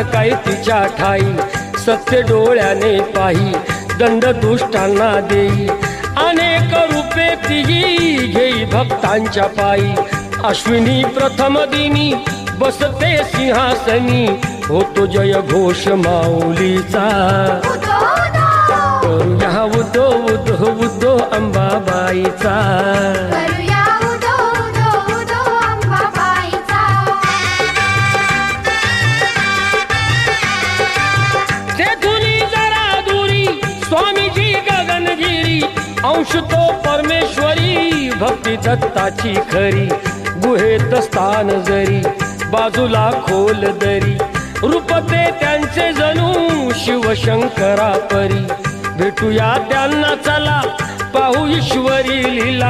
काय तिच्या ठाई, सत्य डोळ्याने पाही दंड दुष्टांना देई, अनेक रूपे तिघी घेई भक्तांच्या पायी, अश्विनी प्रथम दिनी बसते सिंहासनी, होतो जय घोष माऊलीचा, करूया उदो उदो उदो अंबाबाईचा, करूया उदो उदो उदो अंबाबाईचा. तेथुनी जरा दुरी स्वामीजी गगनगिरी, अंश तो परमेश्वरी भक्ती दत्ताची खरी, गुहेत स्थान जरी बाजूला खोल दरी, रूपते त्यांचे जणू शिवशंकरा परी, भेटूया त्यांना चला पाहू ईश्वरी लीला.